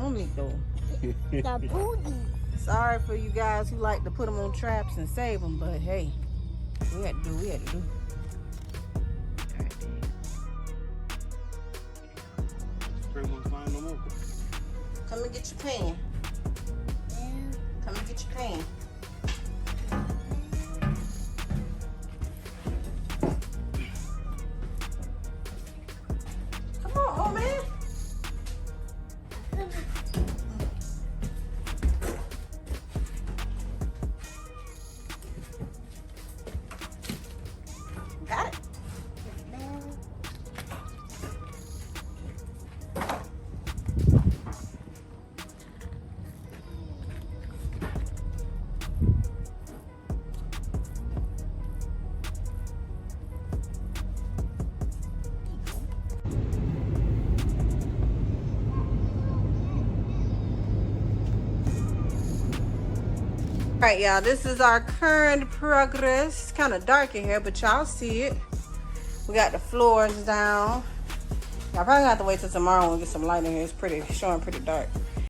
only though. The booty. Sorry for you guys who like to put them on traps and save them, but hey, we had to do. Come and get your pen. Come and get your pen. Come on, old man. Got it. All right, y'all, this is our current progress. It's kind of dark in here, but y'all see it. We got the floors down. Y'all probably have to wait till tomorrow and get some light in here. It's showing pretty dark.